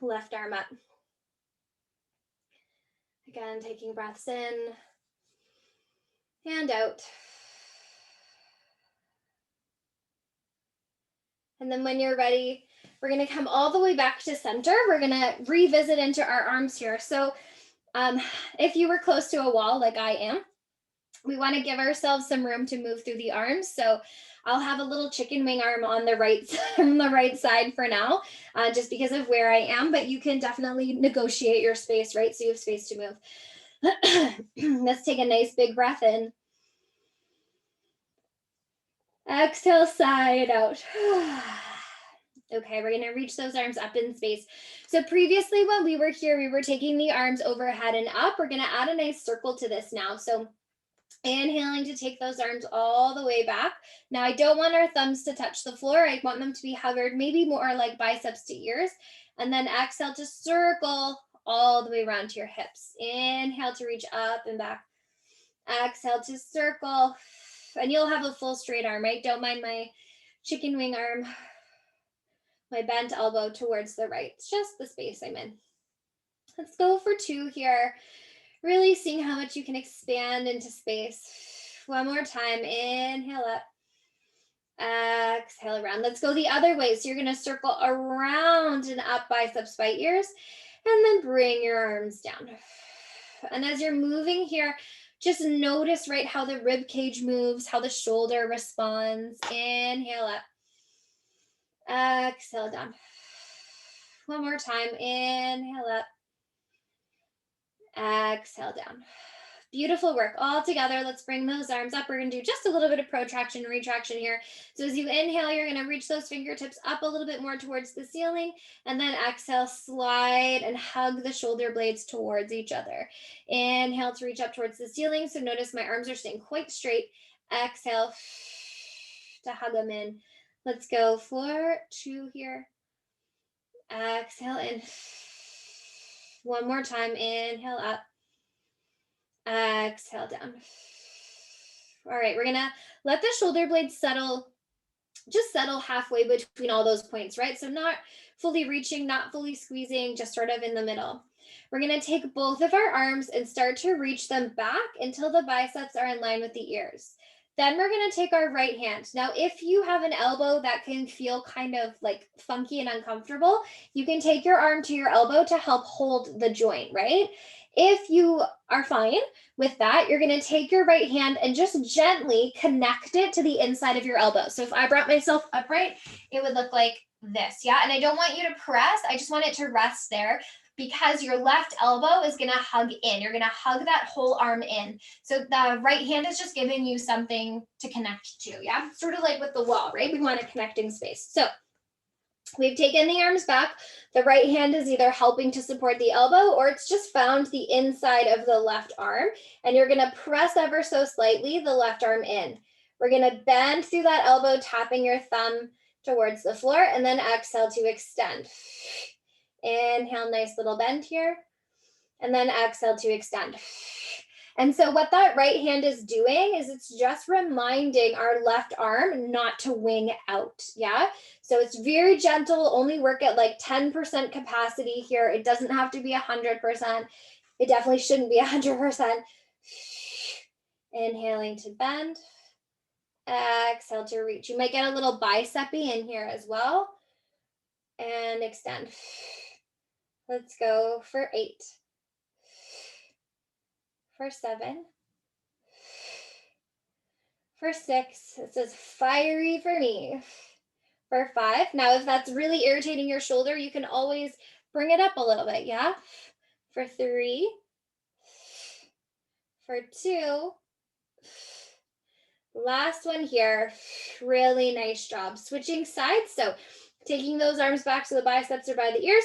Left arm up. Again, taking breaths in and out. And then when you're ready, we're going to come all the way back to center. We're going to revisit into our arms here. So if you were close to a wall like I am, we want to give ourselves some room to move through the arms. So I'll have a little chicken wing arm on the right, on the right side for now, just because of where I am, but you can definitely negotiate your space, right? So you have space to move. Let's take a nice big breath in. Exhale, side out. Okay, we're going to reach those arms up in space. So previously when we were here, we were taking the arms overhead and up. We're going to add a nice circle to this now. So inhaling to take those arms all the way back. Now I don't want our thumbs to touch the floor. I want them to be hovered maybe more like biceps to ears. And then exhale to circle all the way around to your hips. Inhale to reach up and back. Exhale to circle. And you'll have a full straight arm, right? Don't mind my chicken wing arm, my bent elbow towards the right. It's just the space I'm in. Let's go for 2 here. Really seeing how much you can expand into space. One more time. Inhale up. Exhale around. Let's go the other way. So you're going to circle around and up, biceps by ears, and then bring your arms down. And as you're moving here, just notice, right, how the rib cage moves, how the shoulder responds. Inhale up. Exhale down. One more time. Inhale up. Exhale down. Beautiful work. All together, let's bring those arms up. We're going to do just a little bit of protraction and retraction here. So as you inhale, you're going to reach those fingertips up a little bit more towards the ceiling, and then exhale, slide and hug the shoulder blades towards each other. Inhale to reach up towards the ceiling. So notice my arms are staying quite straight. Exhale to hug them in. Let's go for 2 here. Exhale in. One more time. Inhale up. Exhale down. All right, we're gonna let the shoulder blades settle, just settle halfway between all those points, right? So not fully reaching, not fully squeezing, just sort of in the middle. We're gonna take both of our arms and start to reach them back until the biceps are in line with the ears. Then we're gonna take our right hand. Now, if you have an elbow that can feel kind of like funky and uncomfortable, you can take your arm to your elbow to help hold the joint, right? If you are fine with that, you're going to take your right hand and just gently connect it to the inside of your elbow. So if I brought myself upright, it would look like this, yeah? And I don't want you to press, I just want it to rest there, because your left elbow is going to hug in. You're going to hug that whole arm in. So the right hand is just giving you something to connect to, yeah? Sort of like with the wall, right? We want a connecting space. So we've taken the arms back. The right hand is either helping to support the elbow, or it's just found the inside of the left arm. And you're going to press ever so slightly the left arm in. We're going to bend through that elbow, tapping your thumb towards the floor, and then exhale to extend. Inhale, nice little bend here. And then exhale to extend. And so what that right hand is doing is it's just reminding our left arm not to wing out, yeah? So it's very gentle, only work at like 10% capacity here. It doesn't have to be 100%. It definitely shouldn't be 100%. Inhaling to bend. Exhale to reach. You might get a little bicep-y in here as well. And extend. Let's go for 8. For 7, for 6, it says fiery for me. For 5, now if that's really irritating your shoulder, you can always bring it up a little bit, yeah? For 3, for 2, last one here, really nice job. Switching sides, so taking those arms back so the biceps are by the ears.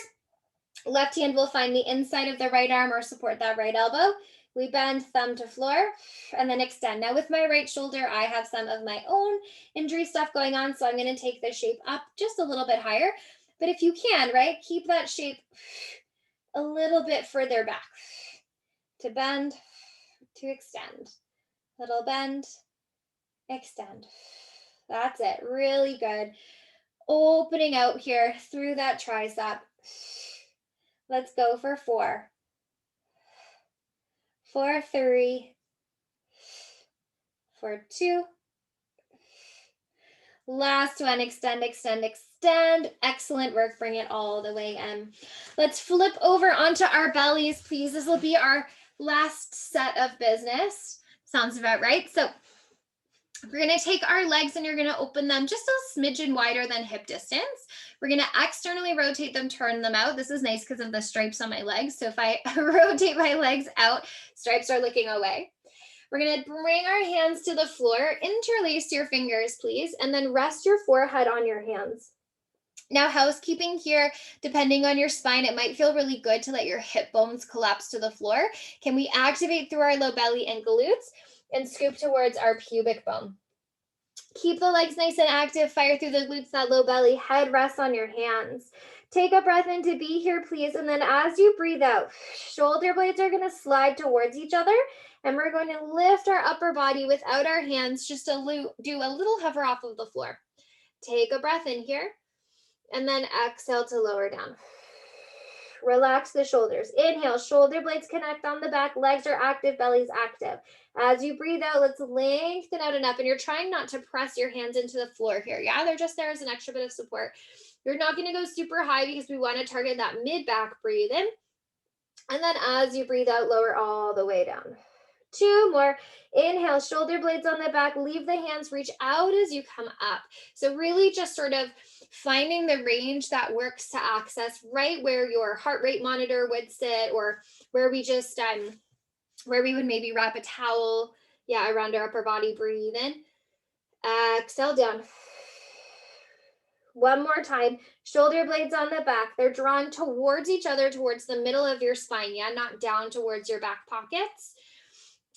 Left hand will find the inside of the right arm or support that right elbow. We bend thumb to floor and then extend. Now with my right shoulder, I have some of my own injury stuff going on, so I'm going to take the shape up just a little bit higher. But if you can, right, keep that shape a little bit further back. To bend, to extend. Little bend, extend. That's it, really good. Opening out here through that tricep. Let's go for 4. For 3, for 2, last one, extend, extend, extend. Excellent work, bring it all the way in. Let's flip over onto our bellies, please. This will be our last set of business. Sounds about right. So we're going to take our legs and you're going to open them just a smidgen wider than hip distance. We're going to externally rotate them, turn them out. This is nice because of the stripes on my legs. So if I rotate my legs out, stripes are looking away. We're going to bring our hands to the floor, interlace your fingers, please, and then rest your forehead on your hands. Now, housekeeping here, depending on your spine, it might feel really good to let your hip bones collapse to the floor. Can we activate through our low belly and glutes and scoop towards our pubic bone? Keep the legs nice and active, fire through the glutes, that low belly, head rests on your hands. Take a breath in to be here, please. And then as you breathe out, shoulder blades are going to slide towards each other. And we're going to lift our upper body without our hands, just to do a little hover off of the floor. Take a breath in here. And then exhale to lower down. Relax the shoulders. Inhale, shoulder blades connect on the back, legs are active, belly's active. As you breathe out, let's lengthen out and up. And you're trying not to press your hands into the floor here. Yeah, they're just there as an extra bit of support. You're not going to go super high because we want to target that mid-back. Breathe in. And then as you breathe out, lower all the way down. 2 more. Inhale, shoulder blades on the back. Leave the hands reach out as you come up. So really just sort of finding the range that works to access right where your heart rate monitor would sit, or where we just, where we would maybe wrap a towel, around our upper body. Breathe in. Exhale down. One more time. Shoulder blades on the back. They're drawn towards each other, towards the middle of your spine. Yeah, not down towards your back pockets.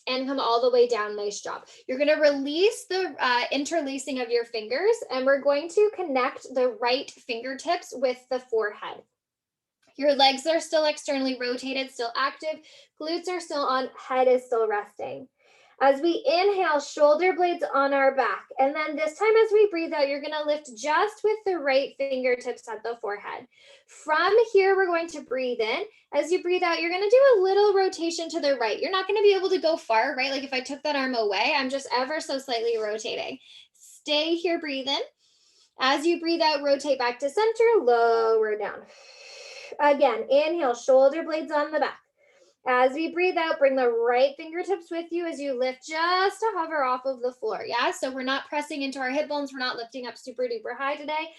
And come all the way down. Nice job. You're going to release the interlacing of your fingers, and we're going to connect the right fingertips with the forehead. Your legs are still externally rotated, still active. Glutes are still on, head is still resting. As we inhale, shoulder blades on our back. And then this time as we breathe out, you're going to lift just with the right fingertips at the forehead. From here, we're going to breathe in. As you breathe out, you're going to do a little rotation to the right. You're not going to be able to go far, right? Like if I took that arm away, I'm just ever so slightly rotating. Stay here, breathe in. As you breathe out, rotate back to center, lower down. Again, inhale, shoulder blades on the back. As we breathe out, bring the right fingertips with you as you lift just to hover off of the floor. Yeah, so we're not pressing into our hip bones. We're not lifting up super duper high today.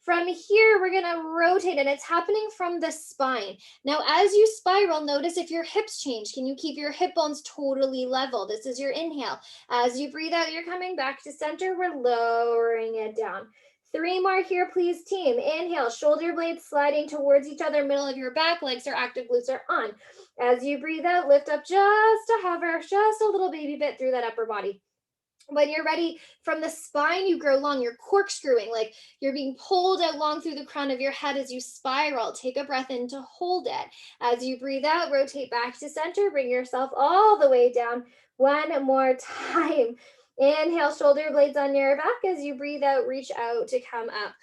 From here, we're going to rotate, and it's happening from the spine. Now, as you spiral, notice if your hips change. Can you keep your hip bones totally level? This is your inhale. As you breathe out, you're coming back to center. We're lowering it down. 3 more here, please, team. Inhale, shoulder blades sliding towards each other, middle of your back, legs are active, glutes are on. As you breathe out, lift up just to hover, just a little baby bit through that upper body. When you're ready, from the spine, you grow long. You're corkscrewing, like you're being pulled out long through the crown of your head as you spiral. Take a breath in to hold it. As you breathe out, rotate back to center. Bring yourself all the way down. One more time. Inhale, shoulder blades on your back. As you breathe out, reach out to come up.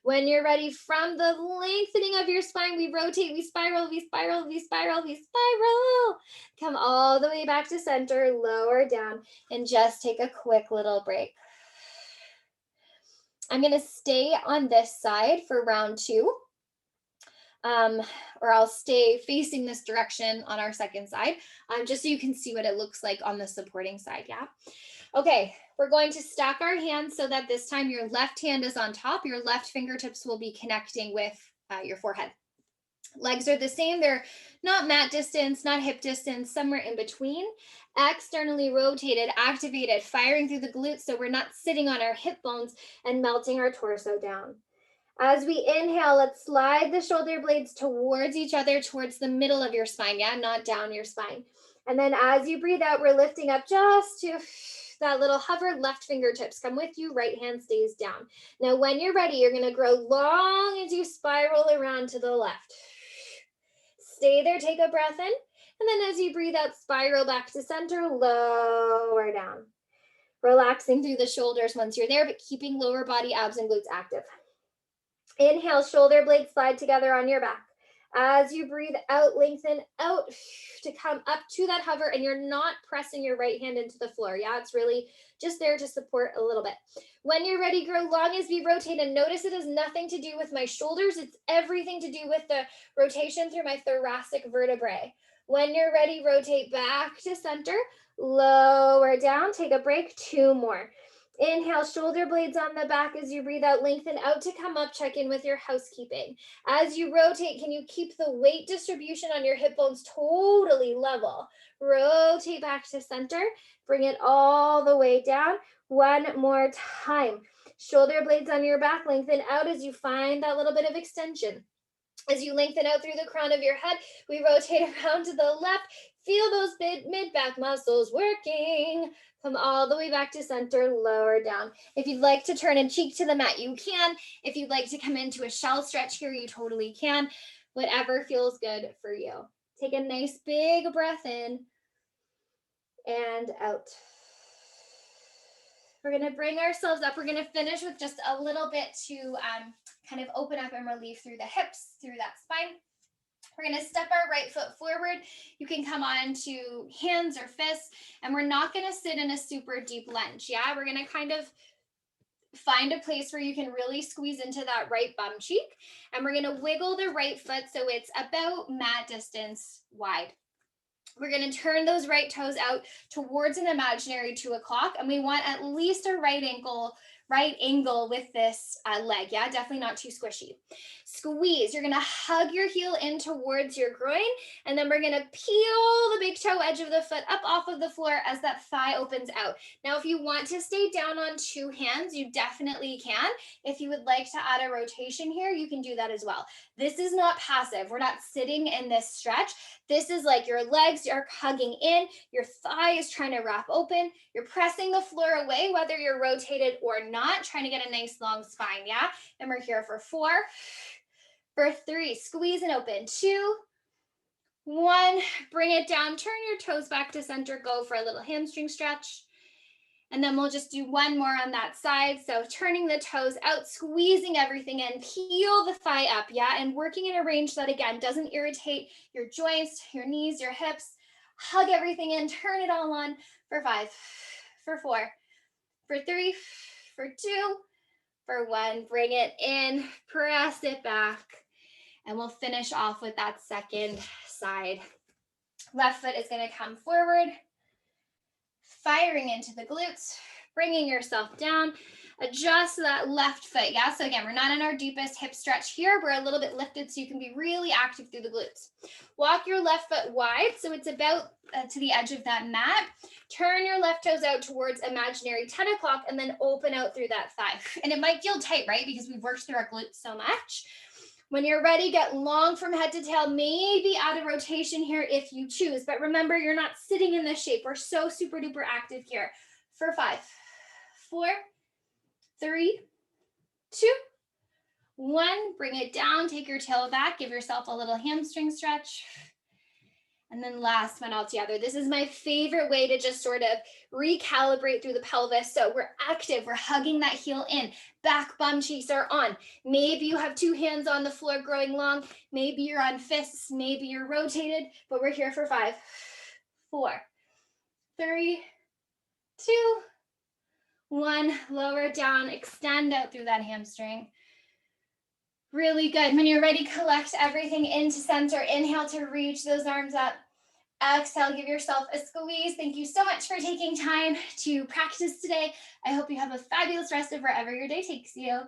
When you're ready, from the lengthening of your spine, we rotate, we spiral, we spiral, we spiral, we spiral. Come all the way back to center, lower down, and just take a quick little break. I'm going to stay on this side for round 2. Or I'll stay facing this direction on our second side, just so you can see what it looks like on the supporting side, yeah? Okay, we're going to stack our hands so that this time your left hand is on top. Your left fingertips will be connecting with your forehead. Legs are the same. They're not mat distance, not hip distance, somewhere in between. Externally rotated, activated, firing through the glutes so we're not sitting on our hip bones and melting our torso down. As we inhale, let's slide the shoulder blades towards each other, towards the middle of your spine, yeah, not down your spine. And then as you breathe out, we're lifting up just to that little hover. Left fingertips come with you, right hand stays down. Now, when you're ready, you're gonna grow long as you spiral around to the left. Stay there, take a breath in. And then as you breathe out, spiral back to center, lower down. Relaxing through the shoulders once you're there, but keeping lower body abs and glutes active. Inhale, shoulder blades slide together on your back. As you breathe out, lengthen out to come up to that hover, and you're not pressing your right hand into the floor. Yeah, it's really just there to support a little bit. When you're ready, grow long as we rotate, and notice it has nothing to do with my shoulders. It's everything to do with the rotation through my thoracic vertebrae. When you're ready, rotate back to center, lower down, take a break, 2 more. Inhale, shoulder blades on the back as you breathe out, lengthen out to come up, check in with your housekeeping. As you rotate, can you keep the weight distribution on your hip bones totally level? Rotate back to center, bring it all the way down. One more time. Shoulder blades on your back, lengthen out as you find that little bit of extension. As you lengthen out through the crown of your head, we rotate around to the left. Feel those mid-back muscles working. Come all the way back to center, lower down. If you'd like to turn and cheek to the mat, you can. If you'd like to come into a shell stretch here, you totally can. Whatever feels good for you. Take a nice big breath in and out. We're going to bring ourselves up. We're going to finish with just a little bit to kind of open up and relieve through the hips, through that spine. We're going to step our right foot forward. You can come on to hands or fists, and we're not going to sit in a super deep lunge. Yeah, we're going to kind of find a place where you can really squeeze into that right bum cheek, and we're going to wiggle the right foot so it's about mat distance wide. We're going to turn those right toes out towards an imaginary 2 o'clock, and we want at least a right angle with this leg. Yeah, definitely not too squishy. Squeeze. You're going to hug your heel in towards your groin, and then we're going to peel the big toe edge of the foot up off of the floor as that thigh opens out. Now, if you want to stay down on 2 hands, you definitely can. If you would like to add a rotation here, you can do that as well. This is not passive. We're not sitting in this stretch. This is like your legs are hugging in, your thigh is trying to wrap open, you're pressing the floor away, whether you're rotated or not, trying to get a nice long spine, yeah? And we're here for 4, for 3, squeeze and open, 2, 1, bring it down, turn your toes back to center, go for a little hamstring stretch. And then we'll just do one more on that side. So turning the toes out, squeezing everything in, peel the thigh up, yeah? And working in a range that, again, doesn't irritate your joints, your knees, your hips. Hug everything in, turn it all on for 5, for 4, for 3, for 2, for 1. Bring it in, press it back. And we'll finish off with that second side. Left foot is going to come forward, firing into the glutes, bringing yourself down, adjust that left foot. Yeah, so again, we're not in our deepest hip stretch here. We're a little bit lifted so you can be really active through the glutes. Walk your left foot wide so it's about to the edge of that mat. Turn your left toes out towards imaginary 10 o'clock and then open out through that thigh. And it might feel tight, right? Because we've worked through our glutes so much. When you're ready, get long from head to tail, maybe add a rotation here if you choose. But remember, you're not sitting in this shape. We're so super duper active here. For 5, 4, 3, 2, 1. Bring it down, take your tail back, give yourself a little hamstring stretch. And then last one all together. This is my favorite way to just sort of recalibrate through the pelvis. So we're active, we're hugging that heel in, back bum cheeks are on. Maybe you have 2 hands on the floor growing long. Maybe you're on fists, maybe you're rotated, but we're here for 5, 4, 3, 2, 1. Lower down, extend out through that hamstring. Really good. When you're ready, collect everything into center. Inhale to reach those arms up. Exhale, give yourself a squeeze. Thank you so much for taking time to practice today. I hope you have a fabulous rest of wherever your day takes you.